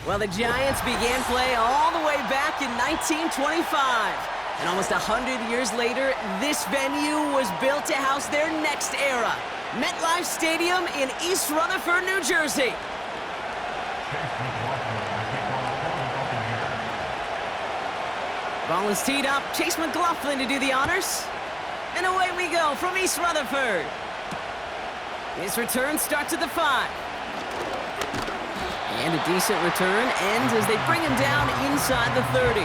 Well, the Giants began play all the way back in 1925. And almost 100 years later, this venue was built to house their next era. MetLife Stadium in East Rutherford, New Jersey. Ball is teed up. Chase McLaughlin to do the honors. And away we go from East Rutherford. His return starts at the 5. And a decent return ends as they bring him down inside the 30.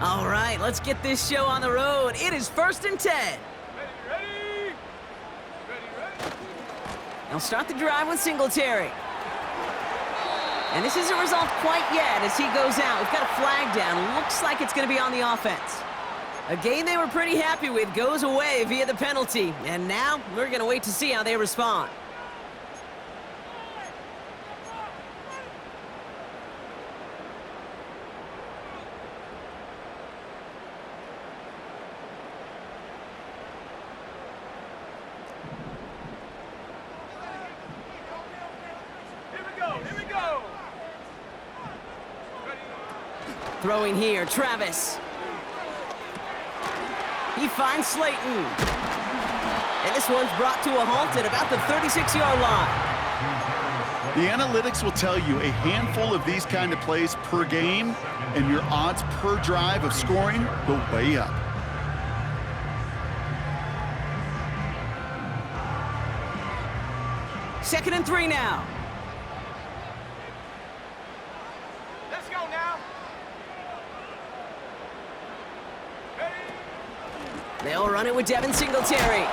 All right, let's get this show on the road. It is 1st and 10. Ready. They'll start the drive with Singletary. And this isn't resolved quite yet as he goes out. We've got a flag down. Looks like it's going to be on the offense. A game they were pretty happy with goes away via the penalty. And now we're going to wait to see how they respond. Here we go. Throwing here, Travis. He finds Slayton. And this one's brought to a halt at about the 36-yard line. The analytics will tell you a handful of these kind of plays per game, and your odds per drive of scoring go way up. Second and 3 now. Let's go now. They'll run it with Devin Singletary.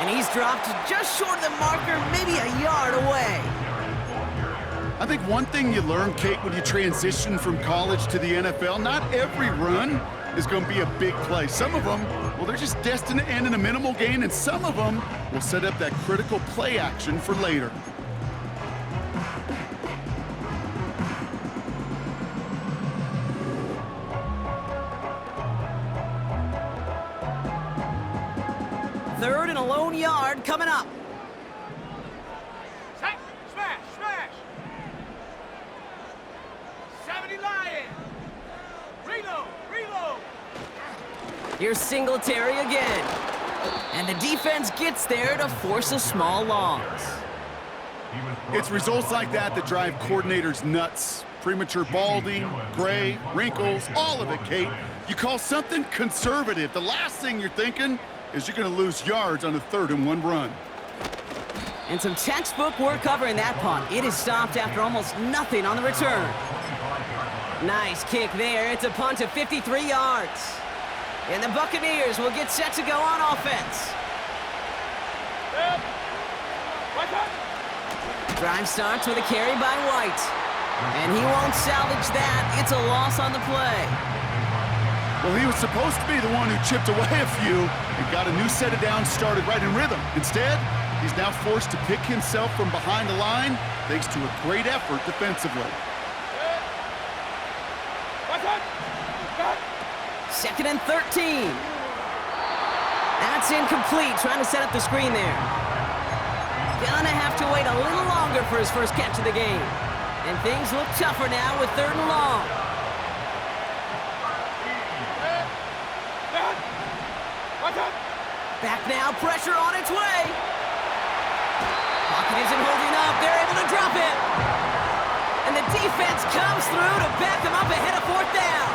And he's dropped just short of the marker, maybe a yard away. I think one thing you learn, Kate, when you transition from college to the NFL, not every run is going to be a big play. Some of them, well, they're just destined to end in a minimal gain, and some of them will set up that critical play action for later. Third and a lone yard coming up. Smash. 70 Lion. Reload. Here's Singletary again. And the defense gets there to force a small loss. It's results like that that drive coordinators nuts. Premature balding, gray, wrinkles, all of it, Kate. You call something conservative. The last thing you're thinking is you're going to lose yards on a 3rd and 1 run. And some textbook work covering that punt. It is stopped after almost nothing on the return. Nice kick there. It's a punt of 53 yards. And the Buccaneers will get set to go on offense. Drive starts with a carry by White. And he won't salvage that. It's a loss on the play. Well, he was supposed to be the one who chipped away a few and got a new set of downs started right in rhythm. Instead, he's now forced to pick himself from behind the line thanks to a great effort defensively. 2nd and 13. That's incomplete, trying to set up the screen there. Gonna have to wait a little longer for his first catch of the game. And things look tougher now with 3rd and long. Back now, pressure on its way. Pocket isn't holding up. They're able to drop it. And the defense comes through to back them up ahead of 4th down.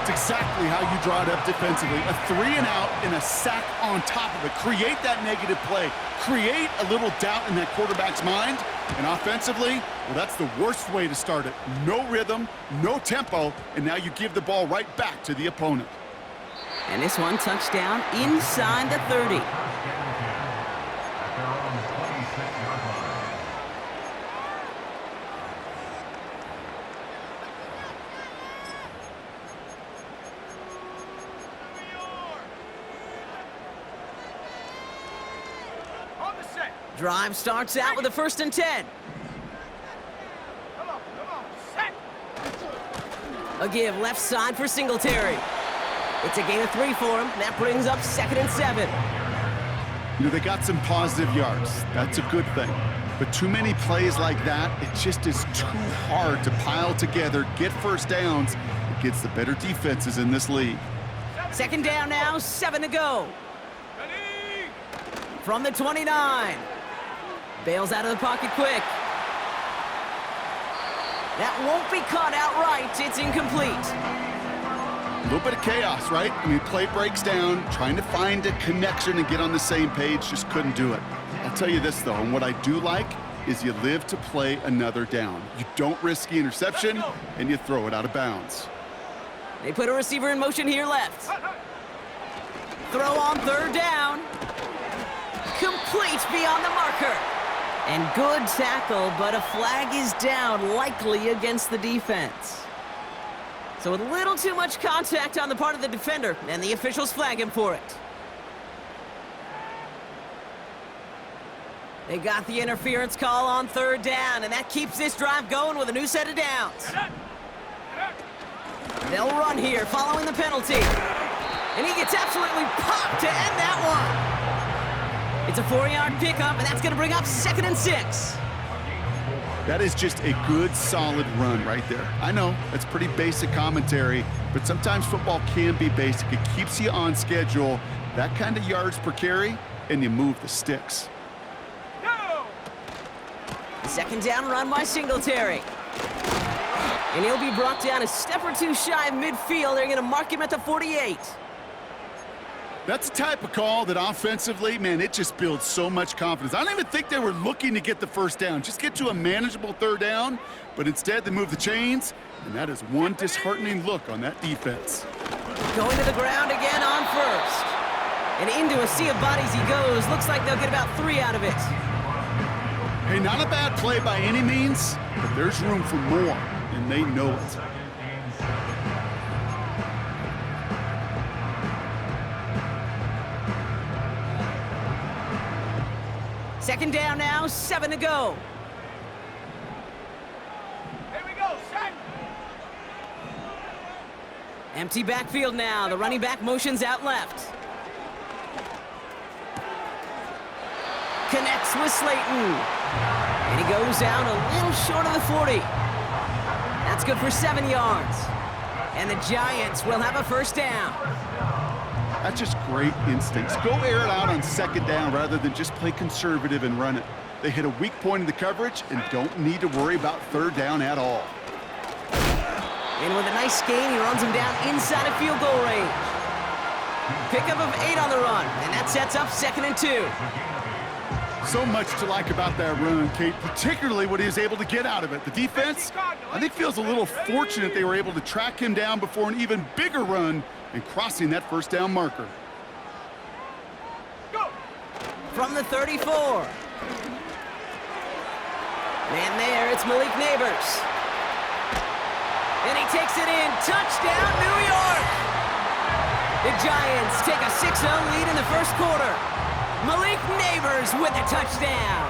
It's exactly how you draw it up defensively. A 3 and out and a sack on top of it. Create that negative play. Create a little doubt in that quarterback's mind. And offensively, well, that's the worst way to start it. No rhythm, no tempo, and now you give the ball right back to the opponent. And this one touchdown inside the 30. Drive starts out with a 1st and 10. Come on, set. A give left side for Singletary. It's a gain of 3 for him. That brings up 2nd and 7. You know, they got some positive yards. That's a good thing. But too many plays like that, it just is too hard to pile together, get first downs against the better defenses in this league. 2nd down now, 7 to go. Ready? From the 29. Bails out of the pocket quick. That won't be caught outright. It's incomplete. A little bit of chaos, right? I mean, play breaks down, trying to find a connection and get on the same page, just couldn't do it. I'll tell you this, though, and what I do like is you live to play another down. You don't risk the interception, and you throw it out of bounds. They put a receiver in motion here left. Throw on 3rd down. Complete beyond the marker. And good tackle, but a flag is down, likely against the defense. So a little too much contact on the part of the defender, and the officials flag him for it. They got the interference call on 3rd down, and that keeps this drive going with a new set of downs. They'll run here following the penalty. And he gets absolutely popped to end that one. It's a 4-yard pickup, and that's going to bring up 2nd and 6. That is just a good, solid run right there. I know, that's pretty basic commentary, but sometimes football can be basic. It keeps you on schedule, that kind of yards per carry, and you move the sticks. Go! 2nd down run by Singletary. And he'll be brought down a step or two shy of midfield. They're going to mark him at the 48. That's the type of call that offensively, man, it just builds so much confidence. I don't even think they were looking to get the first down, just get to a manageable 3rd down, but instead they move the chains, and that is one disheartening look on that defense. Going to the ground again on 1st. And into a sea of bodies he goes. Looks like they'll get about 3 out of it. Hey, not a bad play by any means, but there's room for more, and they know it. Second down now, 7 to go. Here we go, set! Empty backfield now. The running back motions out left. Connects with Slayton. And he goes down a little short of the 40. That's good for 7 yards. And the Giants will have a first down. That's just great instincts. Go air it out on 2nd down rather than just play conservative and run it. They hit a weak point in the coverage and don't need to worry about 3rd down at all. And with a nice gain, he runs him down inside of field goal range. Pickup of 8 on the run, and that sets up 2nd and 2. So much to like about that run, Kate, particularly what he was able to get out of it. The defense, I think, feels a little fortunate they were able to track him down before an even bigger run and crossing that first down marker. Go! From the 34. Man there, it's Malik Neighbors. And he takes it in. Touchdown, New York! The Giants take a 6-0 lead in the first quarter. Malik Neighbors with a touchdown.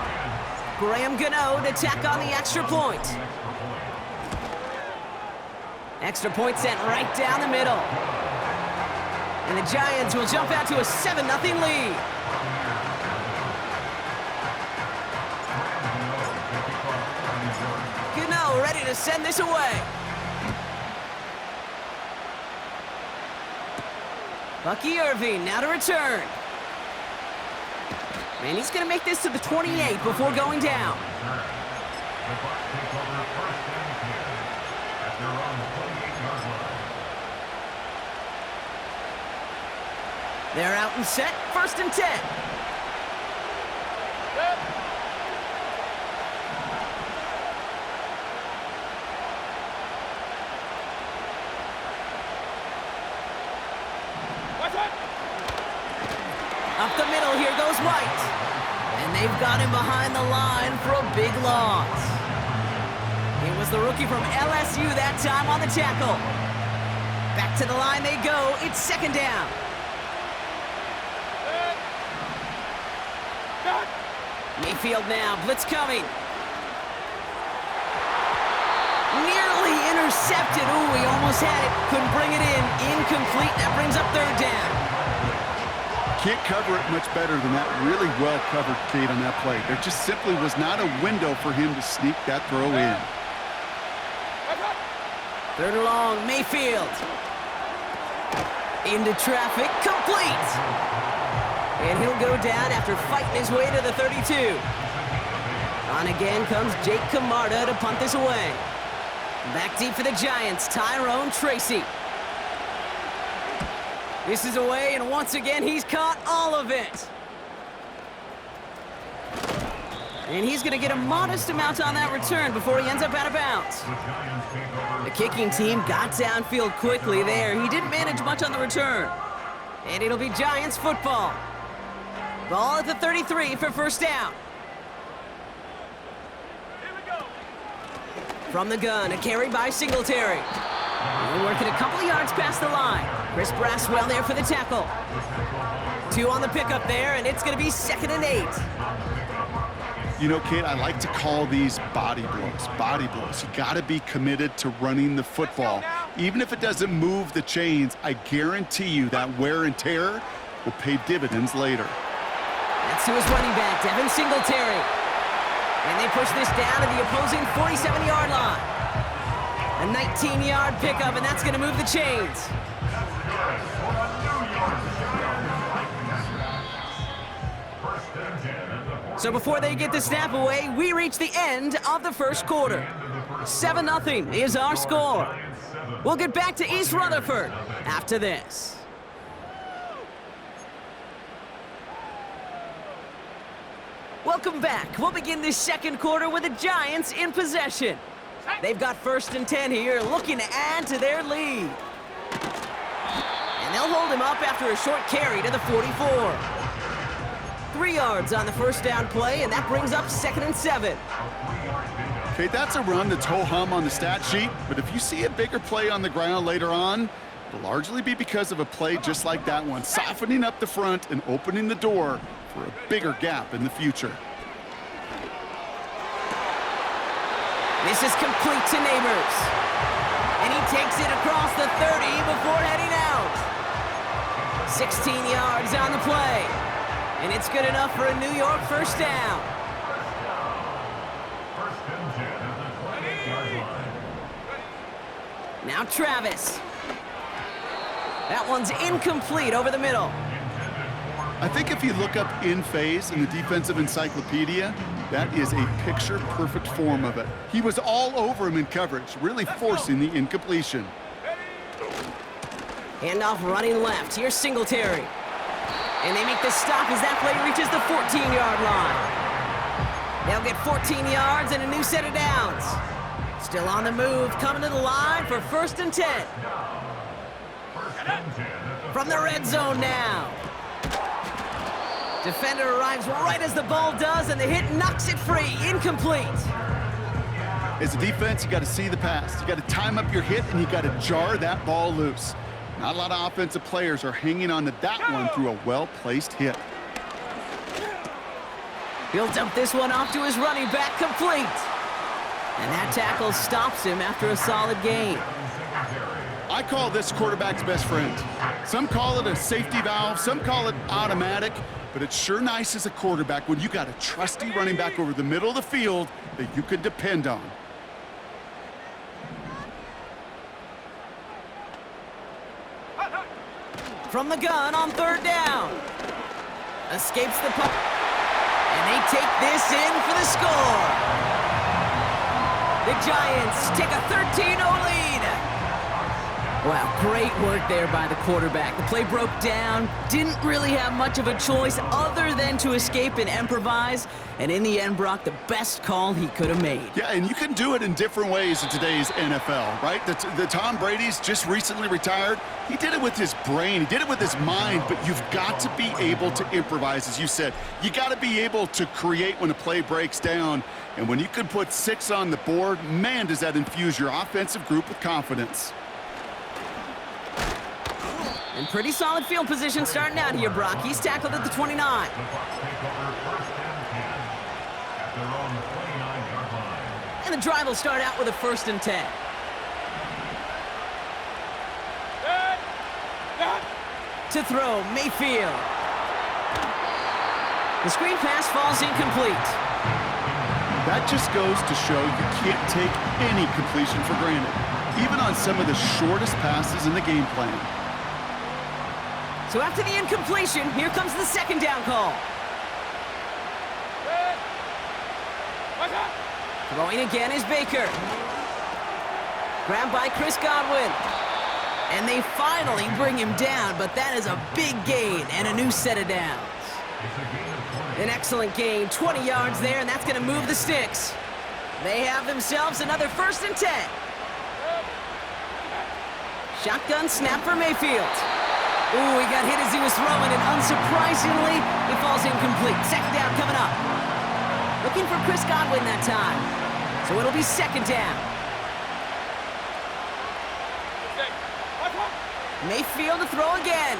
Graham Gano to tack on the extra point. Extra point sent right down the middle. And the Giants will jump out to a 7-0 lead. Gano ready to send this away. Bucky Irving now to return. And he's going to make this to the 28 before going down. They're out and set, 1st and 10. Up the middle, here goes White. And they've got him behind the line for a big loss. It was the rookie from LSU that time on the tackle. Back to the line they go. It's 2nd down. Mayfield now, blitz coming. Nearly intercepted. Ooh, he almost had it. Couldn't bring it in. Incomplete. That brings up third down. Can't cover it much better than that. Really well covered, Kate, on that play. There just simply was not a window for him to sneak that throw in. Third and long, Mayfield. Into traffic, complete. And he'll go down after fighting his way to the 32. On again comes Jake Camarda to punt this away. Back deep for the Giants, Tyrone Tracy. This is away, and once again, he's caught all of it. And he's going to get a modest amount on that return before he ends up out of bounds. The kicking team got downfield quickly there. He didn't manage much on the return. And it'll be Giants football. Ball at the 33 for first down. From the gun, a carry by Singletary. We're working a couple of yards past the line. Chris Braswell there for the tackle. 2 on the pickup there, and it's going to be 2nd and 8. You know, Kate, I like to call these body blows. Body blows. You got to be committed to running the football. Even if it doesn't move the chains, I guarantee you that wear and tear will pay dividends later. That's to his running back, Devin Singletary. And they push this down to the opposing 47-yard line. A 19-yard pickup, and that's going to move the chains. So before they get the snap away, we reach the end of the first quarter. 7-0 is our score. We'll get back to East Rutherford after this. Welcome back. We'll begin this second quarter with the Giants in possession. They've got 1st and 10 here, looking to add to their lead. And they'll hold him up after a short carry to the 44. 3 yards on the first down play, and that brings up 2nd and 7. Okay, that's a run that's ho-hum on the stat sheet, but if you see a bigger play on the ground later on, it'll largely be because of a play just like that one, softening up the front and opening the door for a bigger gap in the future. This is complete to Neighbors. And he takes it across the 30 before heading out. 16 yards on the play. And it's good enough for a New York first down. Now Travis. That one's incomplete over the middle. I think if you look up in phase in the defensive encyclopedia, that is a picture-perfect form of it. He was all over him in coverage, really forcing the incompletion. Handoff running left. Here's Singletary. And they make the stop as that play reaches the 14-yard line. They'll get 14 yards and a new set of downs. Still on the move, coming to the line for 1st and 10. From the red zone now. Defender arrives right as the ball does, and the hit knocks it free. Incomplete. As a defense, you got to see the pass. You got to time up your hit, and you got to jar that ball loose. Not a lot of offensive players are hanging on to that one through a well-placed hit. He'll dump this one off to his running back, complete. And that tackle stops him after a solid gain. I call this quarterback's best friend. Some call it a safety valve, some call it automatic, but it's sure nice as a quarterback when you got a trusty running back over the middle of the field that you can depend on. From the gun on 3rd down. Escapes the puck. And they take this in for the score. The Giants take a 13-0 lead. Wow, great work there by the quarterback. The play broke down, didn't really have much of a choice other than to escape and improvise, and in the end, Brock, the best call he could have made. Yeah, and you can do it in different ways in today's NFL, right? The Tom Brady's just recently retired. He did it with his brain. He did it with his mind, but you've got to be able to improvise, as you said. You got to be able to create when a play breaks down, and when you can put 6 on the board, man, does that infuse your offensive group with confidence. And pretty solid field position starting out here, Brock. He's tackled at the 29. And the drive will start out with a 1st and 10. to throw, Mayfield. The screen pass falls incomplete. That just goes to show you can't take any completion for granted, even on some of the shortest passes in the game plan. So after the incompletion, here comes the second down call. Throwing again is Baker. Grabbed by Chris Godwin. And they finally bring him down, but that is a big gain and a new set of downs. An excellent gain, 20 yards there, and that's going to move the sticks. They have themselves another 1st and 10. Shotgun snap for Mayfield. Ooh, he got hit as he was throwing, and unsurprisingly, he falls incomplete. Second down coming up. Looking for Chris Godwin that time. So it'll be second down. Mayfield to throw again.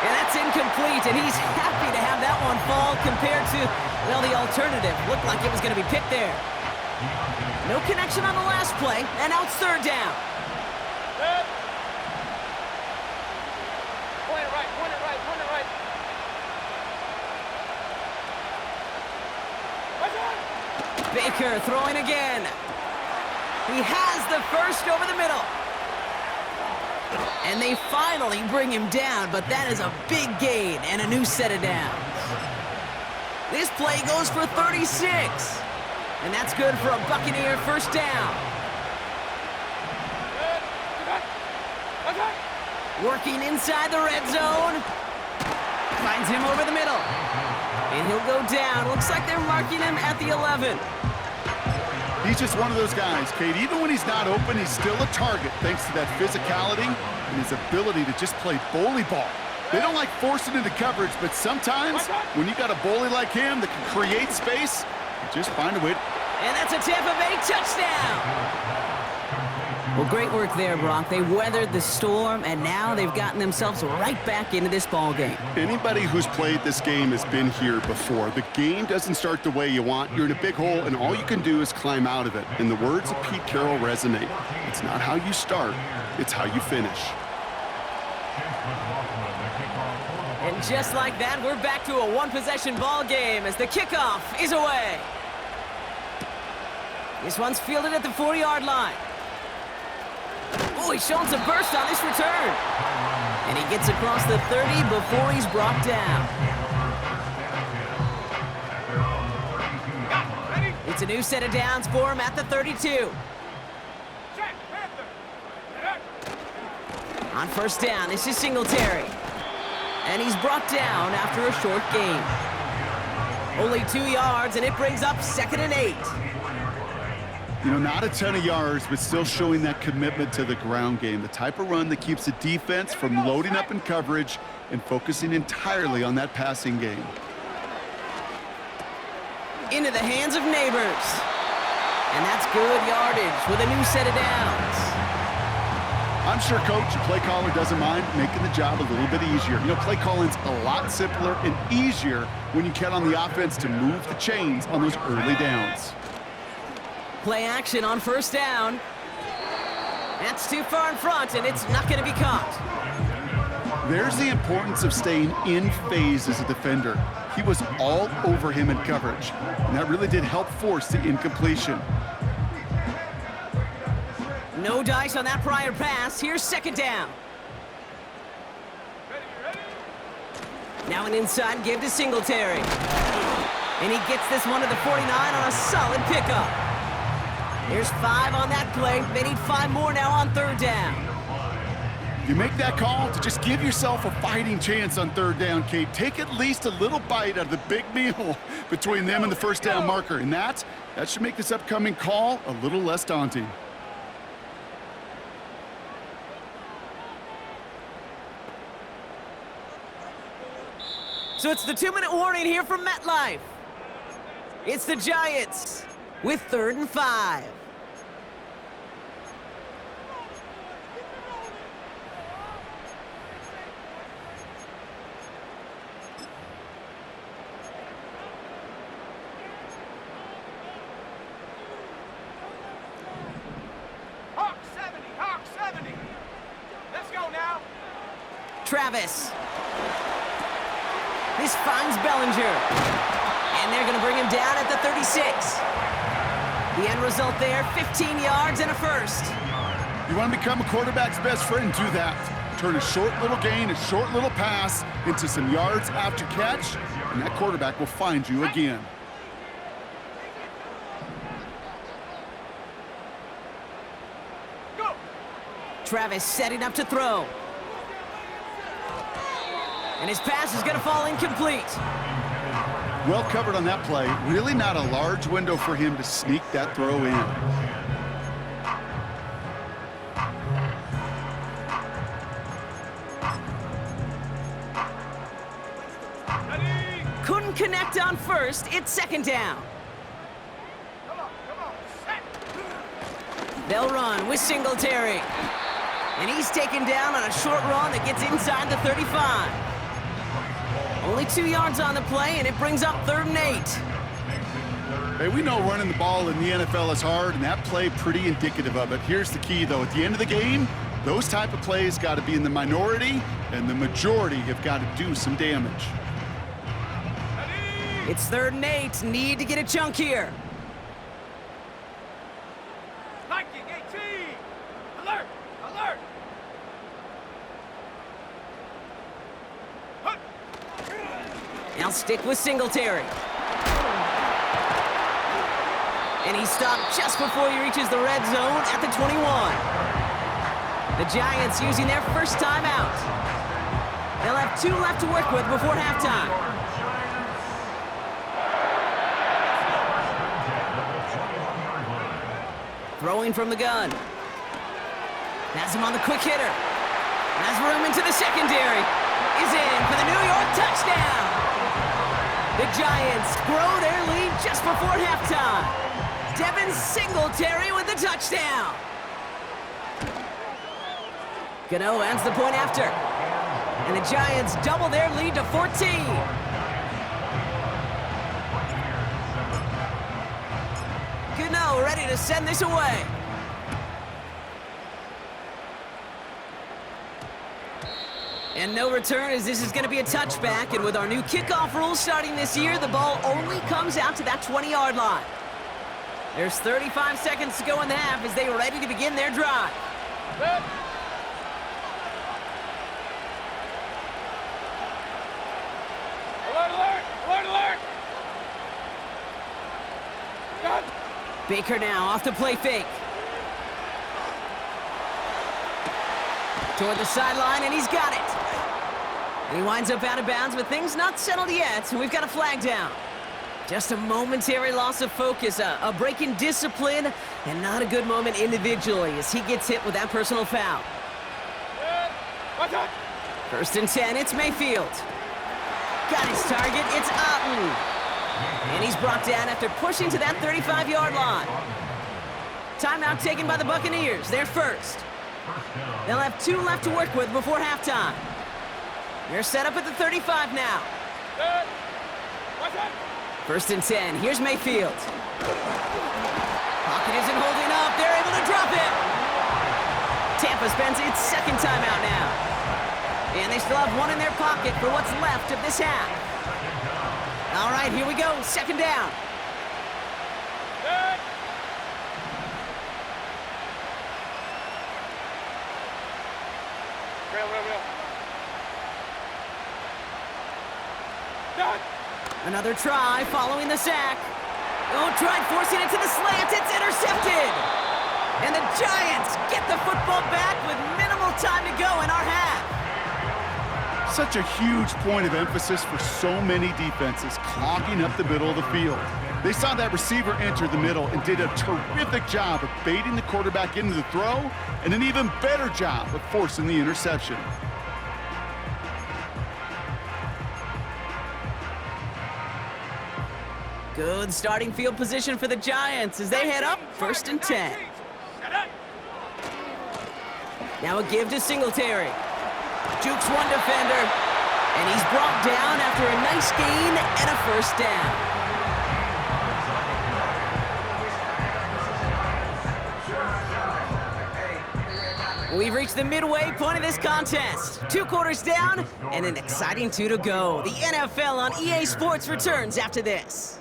And that's incomplete, and he's happy to have that one fall compared to, well, the alternative. Looked like it was going to be picked there. No connection on the last play, and now it's third down. Point it right, point it right, point it right. Baker throwing again. He has the first over the middle. And they finally bring him down, but that is a big gain and a new set of downs. This play goes for 36. And that's good for a Buccaneer first down. Working inside the red zone. Finds him over the middle. And he'll go down. Looks like they're marking him at the 11. He's just one of those guys, Kate. Even when he's not open, he's still a target thanks to that physicality and his ability to just play bully ball. They don't like forcing into coverage, but sometimes when you got a bully like him that can create space, you just find a way. And that's a Tampa Bay touchdown. Well, great work there, Brock. They weathered the storm, and now they've gotten themselves right back into this ball game. Anybody who's played this game has been here before. The game doesn't start the way you want. You're in a big hole, and all you can do is climb out of it. And the words of Pete Carroll resonate. It's not how you start, it's how you finish. And just like that, we're back to a one-possession ball game as the kickoff is away. This one's fielded at the 40-yard line. Oh, he's showing some burst on this return. And he gets across the 30 before he's brought down. It's a new set of downs for him at the 32. On first down, this is Singletary. And he's brought down after a short gain. Only 2 yards, and it brings up 2nd and 8. You know, not a ton of yards, but still showing that commitment to the ground game. The type of run that keeps the defense from loading up in coverage and focusing entirely on that passing game. Into the hands of Neighbors. And that's good yardage with a new set of downs. I'm sure coach and play caller doesn't mind making the job a little bit easier. You know, play calling's a lot simpler and easier when you count on the offense to move the chains on those early downs. Play action on first down. That's too far in front, and it's not going to be caught. There's the importance of staying in phase as a defender. He was all over him in coverage, and that really did help force the incompletion. No dice on that prior pass. Here's second down. Now an inside give to Singletary. And he gets this one to the 49 on a solid pickup. There's 5 on that play. They need 5 more now on third down. You make that call to just give yourself a fighting chance on third down, Kate. Take at least a little bite out of the big meal between them and the first down marker. And that should make this upcoming call a little less daunting. So it's the 2-minute warning here from MetLife. It's the Giants with 3rd and 5. Hawk 70, Hawk 70. Let's go now. Travis. This finds Bellinger. And they're going to bring him down at the 36. The end result there, 15 yards and a first. You want to become a quarterback's best friend, do that. Turn a short little gain, a short little pass into some yards after catch, and that quarterback will find you again. Go. Travis setting up to throw. And his pass is going to fall incomplete. Well covered on that play. Really not a large window for him to sneak that throw in. Couldn't connect on first. It's second down. Come on, set. They'll run with Singletary. And he's taken down on a short run that gets inside the 35. Only 2 yards on the play, and it brings up 3rd and 8. Hey, we know running the ball in the NFL is hard, and that play pretty indicative of it. Here's the key, though. At the end of the game, those type of plays got to be in the minority, and the majority have got to do some damage. It's 3rd and 8. Need to get a chunk here. Viking 18. Alert, alert. Hup. Now stick with Singletary. And he's stopped just before he reaches the red zone at the 21. The Giants using their first timeout. They'll have 2 left to work with before halftime. Throwing from the gun. Has him on the quick hitter. Has room into the secondary. Is in for the New York touchdown. The Giants grow their lead just before halftime. Devin Singletary with the touchdown. Gano ends the point after. And the Giants double their lead to 14. Gano ready to send this away. And no return, as this is going to be a touchback. And with our new kickoff rules starting this year, the ball only comes out to that 20-yard line. There's 35 seconds to go in the half as they are ready to begin their drive. Set. Alert, alert, alert, alert. Gun. Baker now off the play fake. Toward the sideline, and he's got it. And he winds up out of bounds, but things not settled yet. We've got a flag down. Just a momentary loss of focus, a break in discipline, and not a good moment individually as he gets hit with that personal foul. Watch out. 1st and 10, it's Mayfield. Got his target, it's Otten. And he's brought down after pushing to that 35-yard line. Timeout taken by the Buccaneers, their first. They'll have 2 left to work with before halftime. They're set up at the 35 now. Set. Watch out. 1st and 10, here's Mayfield. Pocket isn't holding up, they're able to drop it. Tampa spends its 2nd timeout now. And they still have 1 in their pocket for what's left of this half. All right, here we go, 2nd down. Set. Real. Done. Another try following the sack. Oh, tried forcing it to the slant. It's intercepted. And the Giants get the football back with minimal time to go in our half. Such a huge point of emphasis for so many defenses, clogging up the middle of the field. They saw that receiver enter the middle and did a terrific job of baiting the quarterback into the throw, and an even better job of forcing the interception. Good starting field position for the Giants as they head up 1st and 10. Now a give to Singletary. Jukes one defender, and he's brought down after a nice gain and a 1st down. We've reached the midway point of this contest. 2 quarters down and an exciting 2 to go. The NFL on EA Sports returns after this.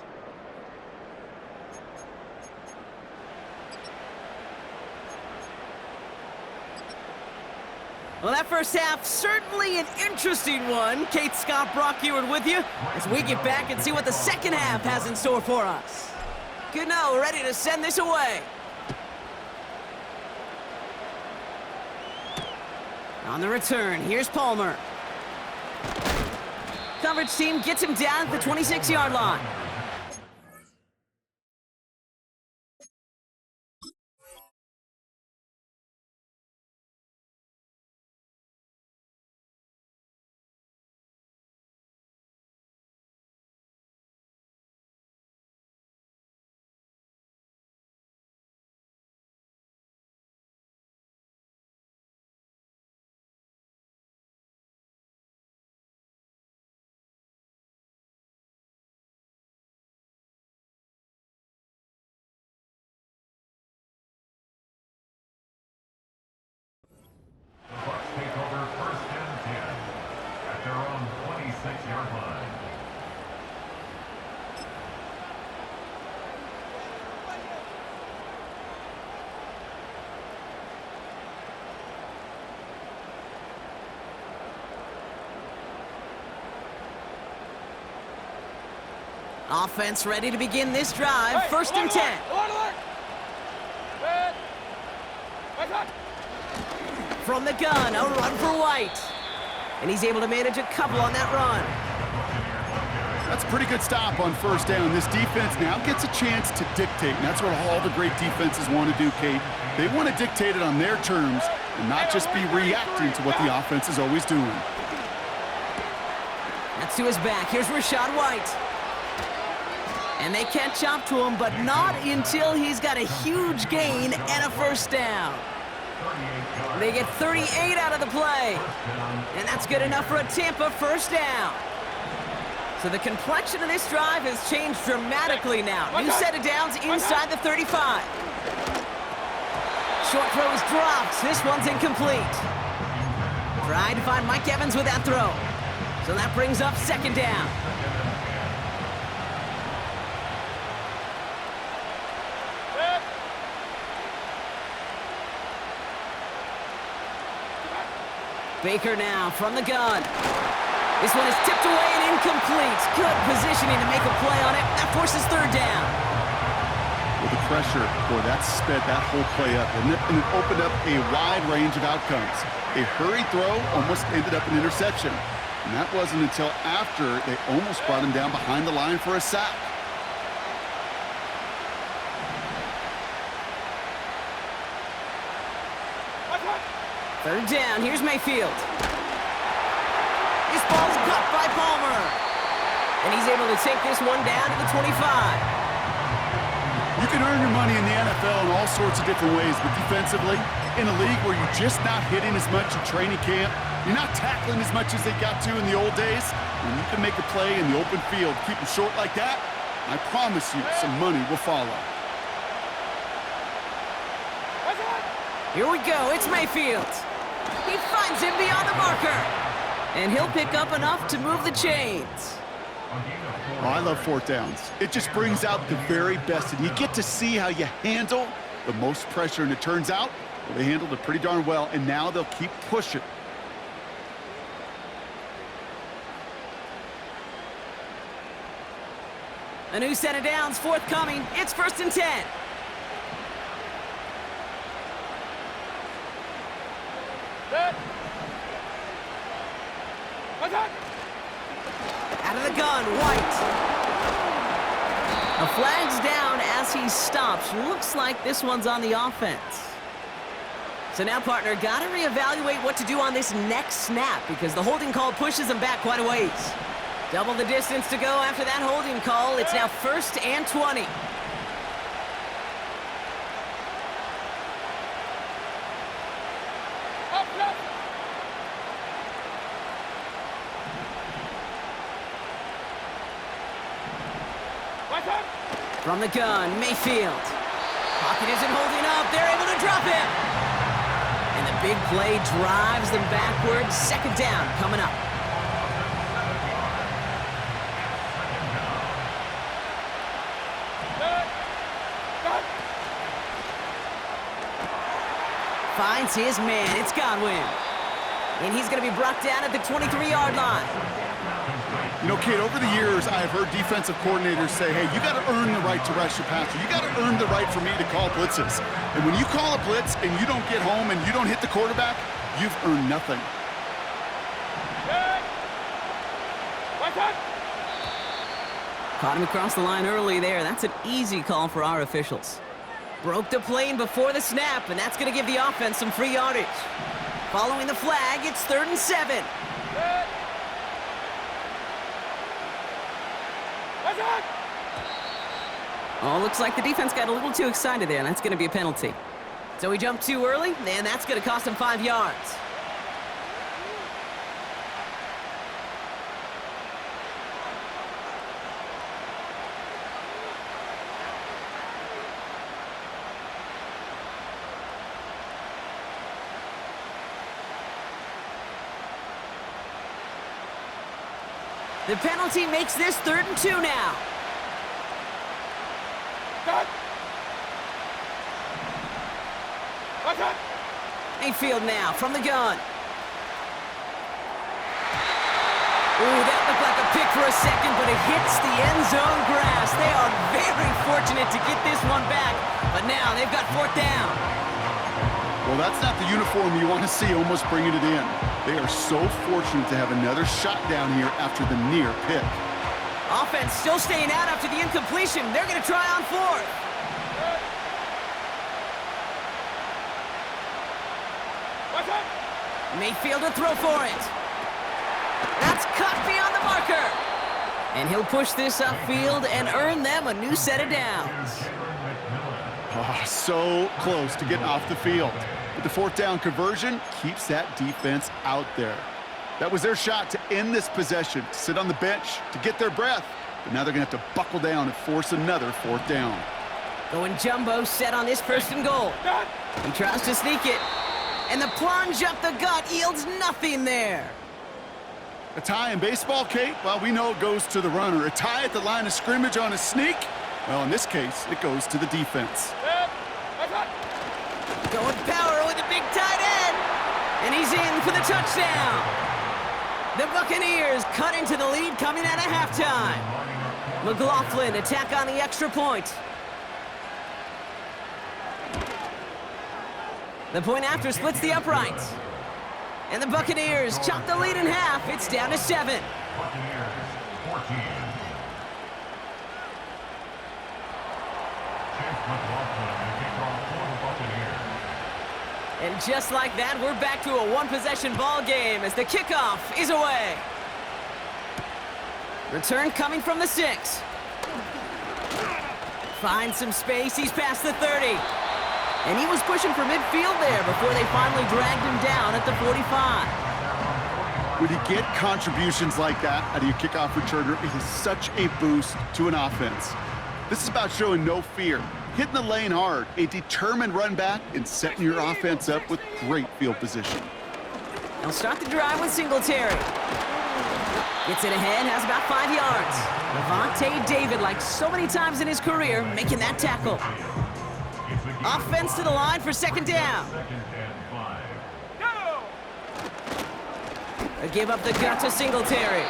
Well, that first half, certainly an interesting one. Kate Scott, Brock Ewart with you as we get back and see what the second half has in store for us. Good know, ready to send this away. On the return, here's Palmer. Coverage team gets him down at the 26-yard line. Take over first and 10 at their own 26-yard line. Offense ready to begin this drive. First and 10. From the gun, a run for White. And he's able to manage a couple on that run. That's a pretty good stop on first down. This defense now gets a chance to dictate, and that's what all the great defenses want to do, Kate. They want to dictate it on their terms and not just be reacting to what the offense is always doing. That's to his back. Here's Rachaad White. And they catch up to him, but not until he's got a huge gain and a first down. They get 38 out of the play. And that's good enough for a Tampa first down. So the complexion of this drive has changed dramatically now. New set of downs inside the 35. Short throw is dropped. This one's incomplete. Trying to find Mike Evans with that throw. So that brings up second down. Baker now from the gun. This one is tipped away and incomplete. Good positioning to make a play on it. That forces third down. With the pressure, boy, that sped that whole play up, and it opened up a wide range of outcomes. A hurried throw almost ended up an interception. And that wasn't until after they almost brought him down behind the line for a sack. Third down, here's Mayfield. This ball's caught by Palmer. And he's able to take this one down to the 25. You can earn your money in the NFL in all sorts of different ways, but defensively, in a league where you're just not hitting as much in training camp, you're not tackling as much as they got to in the old days, when you can make a play in the open field, keep them short like that, I promise you some money will follow. Here we go, it's Mayfield. He finds him beyond the marker. And he'll pick up enough to move the chains. Oh, I love fourth downs. It just brings out the very best, and you get to see how you handle the most pressure, and it turns out well, they handled it pretty darn well, and now they'll keep pushing. A new set of downs forthcoming. It's first and 10. Out of the gun, White. A flag's down as he stops. Looks like this one's on the offense. So now, partner, got to reevaluate what to do on this next snap because the holding call pushes him back quite a ways. Double the distance to go after that holding call. It's now first and 20. From the gun, Mayfield. Pocket isn't holding up. They're able to drop him. And the big play drives them backwards. Second down coming up. Finds his man. It's Godwin. And he's going to be brought down at the 23-yard line. You know, Kate, over the years, I've heard defensive coordinators say, hey, you got to earn the right to rush your passer. You got to earn the right for me to call blitzes. And when you call a blitz and you don't get home and you don't hit the quarterback, you've earned nothing. Caught him across the line early there. That's an easy call for our officials. Broke the plane before the snap, and that's going to give the offense some free yardage. Following the flag, it's 3rd and 7. Oh, looks like the defense got a little too excited there, and that's going to be a penalty. So he jumped too early, and that's going to cost him 5 yards. The penalty makes this 3rd and 2 now. Mayfield now from the gun. Ooh, that looked like a pick for a second, but it hits the end zone grass. They are very fortunate to get this one back, but now they've got 4th down. Well, that's not the uniform you want to see almost bringing it in. They are so fortunate to have another shot down here after the near pick. Offense still staying out after the incompletion. They're going to try on 4th. Mayfield to throw for it. That's cut beyond the marker. And he'll push this upfield and earn them a new set of downs. Oh, so close to getting off the field. But the 4th down conversion keeps that defense out there. That was their shot to end this possession, to sit on the bench, to get their breath. But now they're going to have to buckle down and force another 4th down. Going jumbo set on this 1st and goal. He tries to sneak it. And the plunge up the gut yields nothing there. A tie in baseball, Kate? Well, we know it goes to the runner. A tie at the line of scrimmage on a sneak? Well, in this case, it goes to the defense. Going power with a big tight end. And he's in for the touchdown. The Buccaneers cut into the lead coming out of halftime. McLaughlin attack on the extra point. The point after splits the uprights. And the Buccaneers chop the lead in half. It's down to 7. Buccaneers 14. Chase McLaughlin, the kickoff for the Buccaneers. And just like that, we're back to a one-possession ball game as the kickoff is away. Return coming from the 6. Finds some space. He's past the 30. And he was pushing for midfield there before they finally dragged him down at the 45. When you get contributions like that out of your kickoff returner, it is such a boost to an offense. This is about showing no fear, hitting the lane hard, a determined run back, and setting your offense up with great field position. They'll start the drive with Singletary. Gets it ahead, has about 5 yards. Levante David, like so many times in his career, making that tackle. Offense to the line for 2nd down. A give up the gut to Singletary.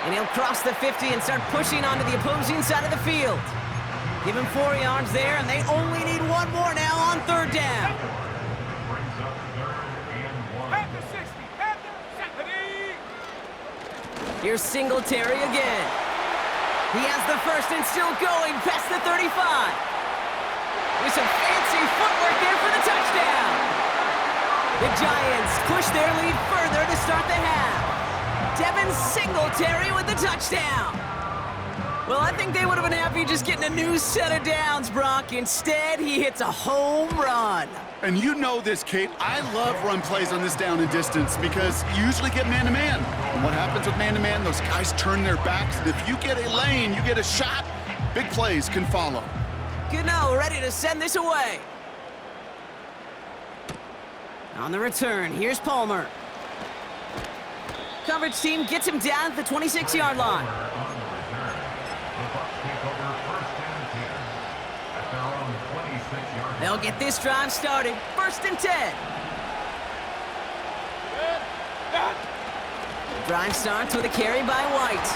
And he'll cross the 50 and start pushing onto the opposing side of the field. Give him 4 yards there, and they only need 1 more now on 3rd down. Here's Singletary again. He has the first and still going past the 35. With some fancy footwork there for the touchdown. The Giants push their lead further to start the half. Devin Singletary with the touchdown. Well, I think they would have been happy just getting a new set of downs, Brock. Instead, he hits a home run. And you know this, Kate. I love run plays on this down and distance because you usually get man-to-man. And what happens with man-to-man, those guys turn their backs. And if you get a lane, you get a shot, big plays can follow. Gano ready to send this away. On the return, here's Palmer. Coverage team gets him down at the 26-yard line. On the return, the Bucs take over first and 10 at their own 26-yard line. They'll get this drive started. First and 10. Drive starts with a carry by White.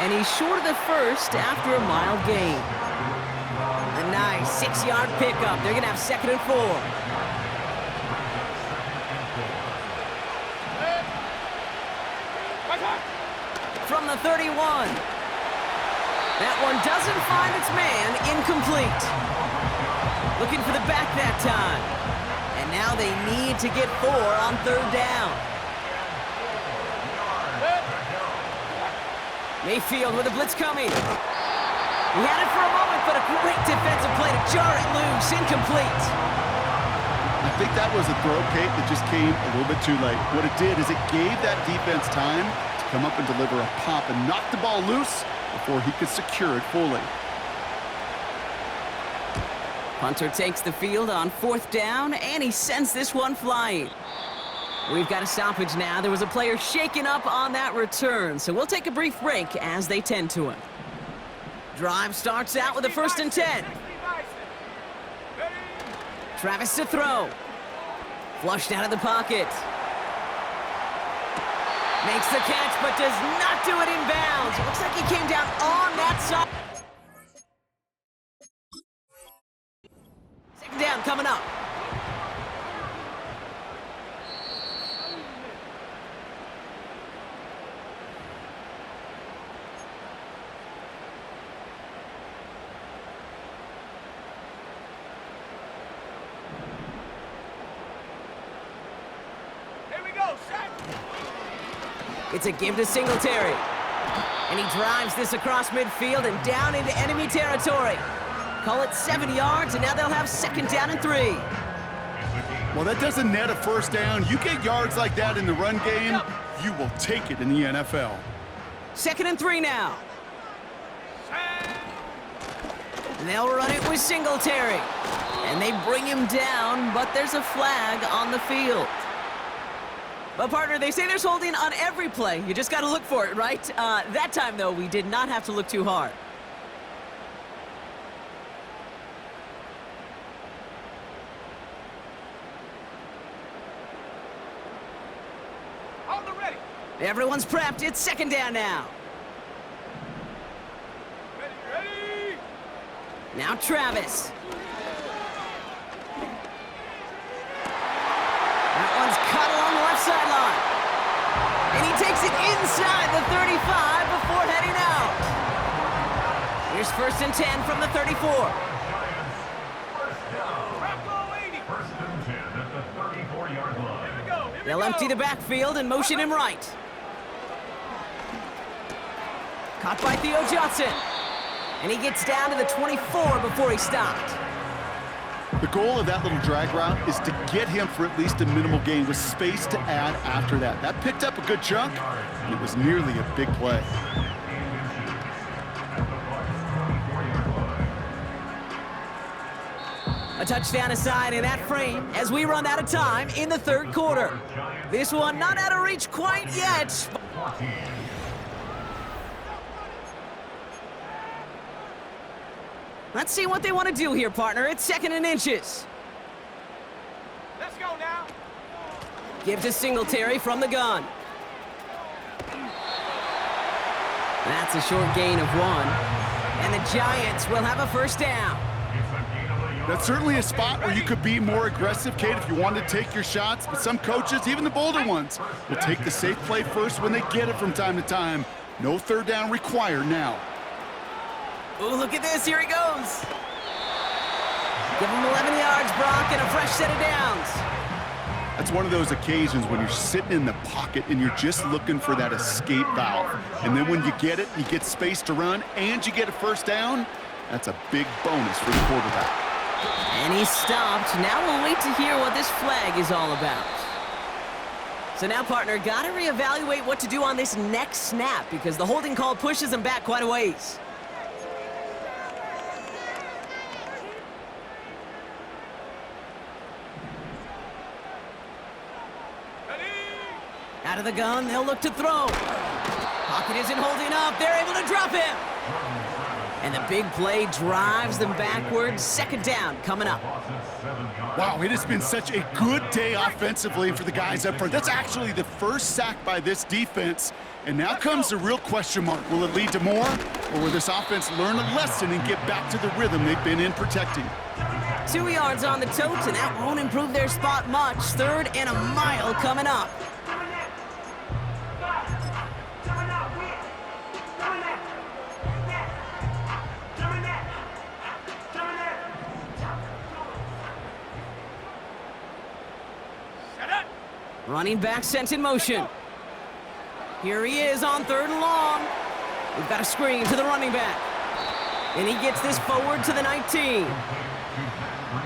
And he's short of the first after a mild gain. A nice 6-yard pickup. They're going to have 2nd and 4. From the 31. That one doesn't find its man. Incomplete. Looking for the back that time. And now they need to get 4 on 3rd down. Mayfield with a blitz coming. He had it for a moment, but a great defensive play to jar it loose. Incomplete. I think that was a throw, Kate, that just came a little bit too late. What it did is it gave that defense time to come up and deliver a pop and knock the ball loose before he could secure it fully. Punter takes the field on 4th down, and he sends this one flying. We've got a stoppage now. There was a player shaken up on that return, so we'll take a brief break as they tend to him. Drive starts out with a 1st and 10. Travis to throw. Flushed out of the pocket. Makes the catch, but does not do it in bounds. It looks like he came down on that side. 2nd down coming up. It's a give to Singletary. And he drives this across midfield and down into enemy territory. Call it 7 yards, and now they'll have 2nd down and 3. Well, that doesn't net a 1st down. You get yards like that in the run game, you will take it in the NFL. 2nd and 3 now. They'll run it with Singletary. And they bring him down, but there's a flag on the field. But, partner, they say there's holding on every play. You just got to look for it, right? That time, though, we did not have to look too hard. On the ready. Everyone's prepped. It's 2nd down now. Ready. Now Travis. That one's cut along the left sideline. And he takes it inside the 35 before heading out. Here's 1st and 10 from the 34. First and 10 at the 34-yard line. They'll empty the backfield and motion him right. Caught by Theo Johnson. And he gets down to the 24 before he stopped. The goal of that little drag route is to get him for at least a minimal gain with space to add after that. That picked up a good chunk, and it was nearly a big play. A touchdown aside in that frame as we run out of time in the 3rd quarter. This one not out of reach quite yet. Let's see what they want to do here, partner. It's 2nd and inches. Let's go now. Give to Singletary from the gun. That's a short gain of 1. And the Giants will have a 1st down. That's certainly a spot where you could be more aggressive, Kate, if you wanted to take your shots. But some coaches, even the bolder ones, will take the safe play first when they get it from time to time. No 3rd down required now. Ooh, look at this. Here he goes. Give him 11 yards, Brock, and a fresh set of downs. That's one of those occasions when you're sitting in the pocket and you're just looking for that escape valve. And then when you get it, you get space to run, and you get a 1st down, that's a big bonus for the quarterback. And he stopped. Now we'll wait to hear what this flag is all about. So now, partner, got to reevaluate what to do on this next snap because the holding call pushes him back quite a ways. Out of the gun, they'll look to throw. Pocket isn't holding up. They're able to drop him. And the big play drives them backwards. Second down coming up. Wow, it has been such a good day offensively for the guys up front. That's actually the first sack by this defense. And now comes the real question mark. Will it lead to more? Or will this offense learn a lesson and get back to the rhythm they've been in protecting? 2 yards on the tote, and that won't improve their spot much. 3rd and a mile coming up. Running back sent in motion. Here he is on 3rd and long. We've got a screen to the running back. And he gets this forward to the 19.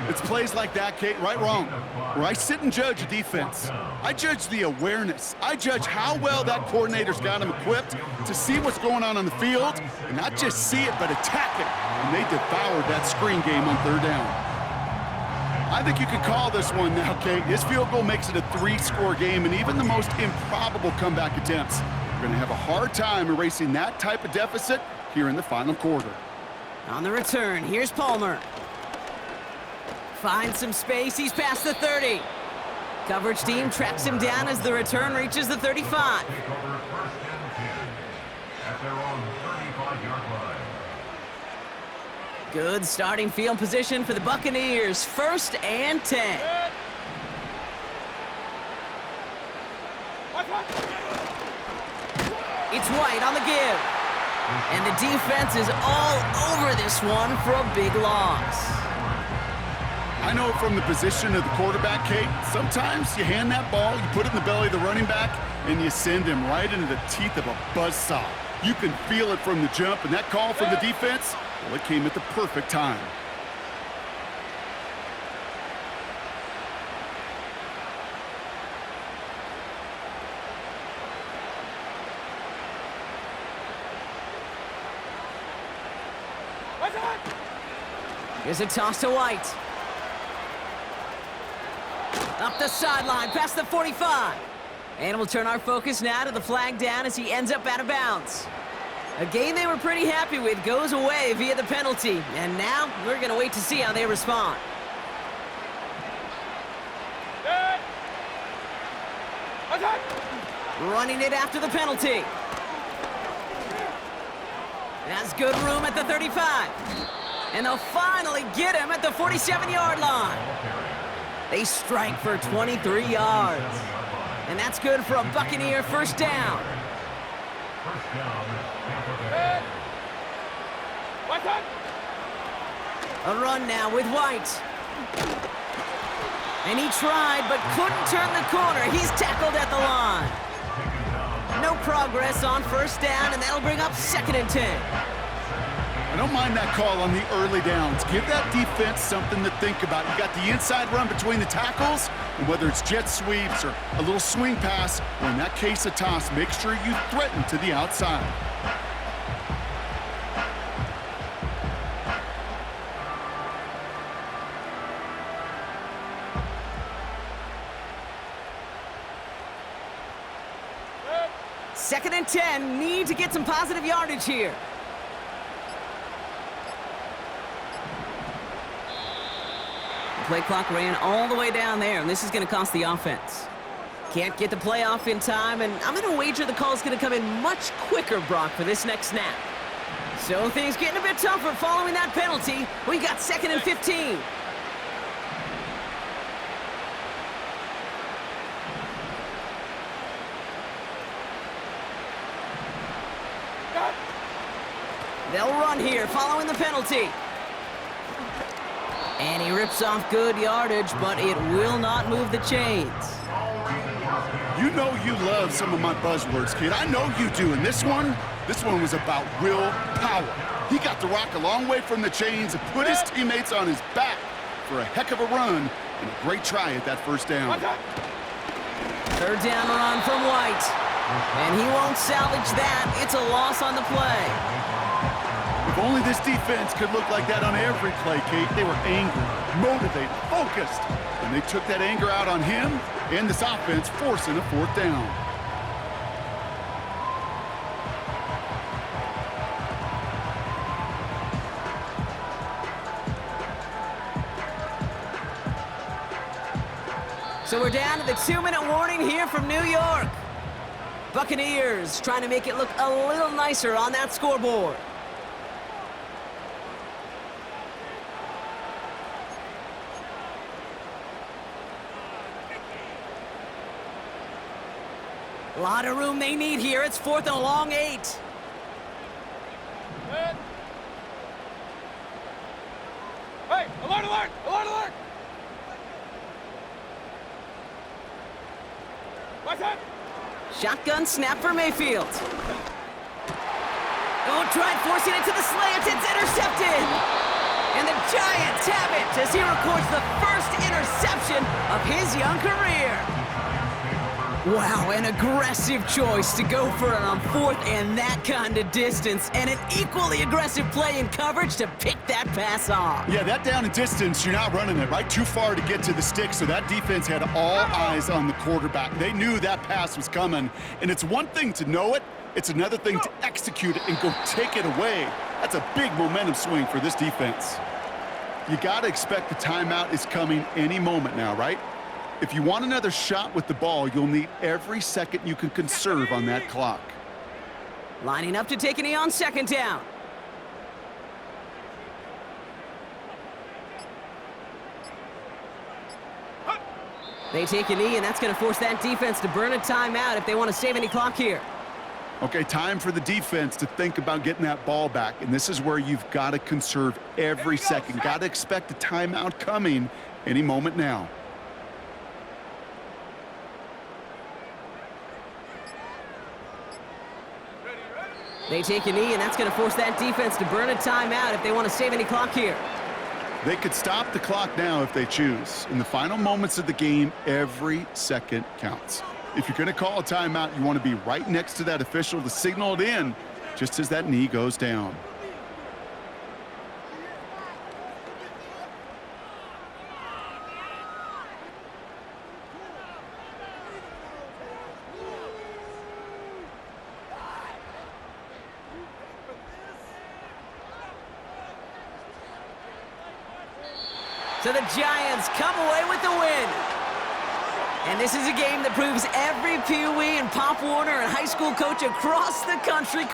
It's plays like that, Kate, right, wrong, where I sit and judge a defense. I judge the awareness. I judge how well that coordinator's got him equipped to see what's going on the field, and not just see it, but attack it. And they devoured that screen game on 3rd down. I think you could call this one now, Kate. This field goal makes it a 3-score game, and even the most improbable comeback attempts are going to have a hard time erasing that type of deficit here in the final quarter. On the return, here's Palmer. Finds some space, he's past the 30. Coverage team tracks him down as the return reaches the 35. Take over 1st and 10 at their own 35-yard line. Good starting field position for the Buccaneers. 1st and 10. It's White on the give. And the defense is all over this one for a big loss. I know from the position of the quarterback, Kate, sometimes you hand that ball, you put it in the belly of the running back, and you send him right into the teeth of a buzzsaw. You can feel it from the jump, and that call from the defense, well, it came at the perfect time. Here's a toss to White. Up the sideline, past the 45. And we'll turn our focus now to the flag down as he ends up out of bounds. A game they were pretty happy with goes away via the penalty. And now we're going to wait to see how they respond. Running it after the penalty. That's good room at the 35. And they'll finally get him at the 47-yard line. They strike for 23 yards. And that's good for a Buccaneer 1st down. A run now with White. And he tried, but couldn't turn the corner. He's tackled at the line. No progress on 1st down, and that'll bring up 2nd and 10. I don't mind that call on the early downs. Give that defense something to think about. You got the inside run between the tackles, and whether it's jet sweeps or a little swing pass, or in that case a toss, make sure you threaten to the outside. Second and 10, need to get some positive yardage here. The play clock ran all the way down there, and this is going to cost the offense. Can't get the play off in time, and I'm going to wager the call is going to come in much quicker, Brock, for this next snap. So things getting a bit tougher following that penalty. We got 2nd and 15. They'll run here following the penalty. And he rips off good yardage, but it will not move the chains. You know you love some of my buzzwords, kid. I know you do. And this one was about will power. He got the rock a long way from the chains and put his teammates on his back for a heck of a run and a great try at that 1st down. 3rd down run from White. And he won't salvage that. It's a loss on the play. If only this defense could look like that on every play, Kate. They were angry, motivated, focused. And they took that anger out on him and this offense, forcing a 4th down. So we're down to the 2-minute warning here from New York. Buccaneers trying to make it look a little nicer on that scoreboard. A lot of room they need here. It's 4th and a long 8. Good. Hey, alert, alert, alert, alert! What's that? Shotgun snap for Mayfield. Oh, tried forcing it to the slants. It's intercepted. And the Giants have it as he records the first interception of his young career. Wow, an aggressive choice to go for it on 4th and that kind of distance, and an equally aggressive play in coverage to pick that pass off. Yeah, that down and distance, you're not running it, right? Too far to get to the stick, so that defense had all eyes on the quarterback. They knew that pass was coming, and it's one thing to know it, it's another thing to execute it and go take it away. That's a big momentum swing for this defense. You got to expect the timeout is coming any moment now, right? If you want another shot with the ball, you'll need every second you can conserve on that clock. Lining up to take a knee on 2nd down. They take a knee, and that's going to force that defense to burn a timeout if they want to save any clock here. Okay, time for the defense to think about getting that ball back, and this is where you've got to conserve every second. Got to expect a timeout coming any moment now. They take a knee, and that's going to force that defense to burn a timeout if they want to save any clock here. They could stop the clock now if they choose. In the final moments of the game, every second counts. If you're going to call a timeout, you want to be right next to that official to signal it in just as that knee goes down. So the Giants come away with the win. And this is a game that proves every Pee Wee and Pop Warner and high school coach across the country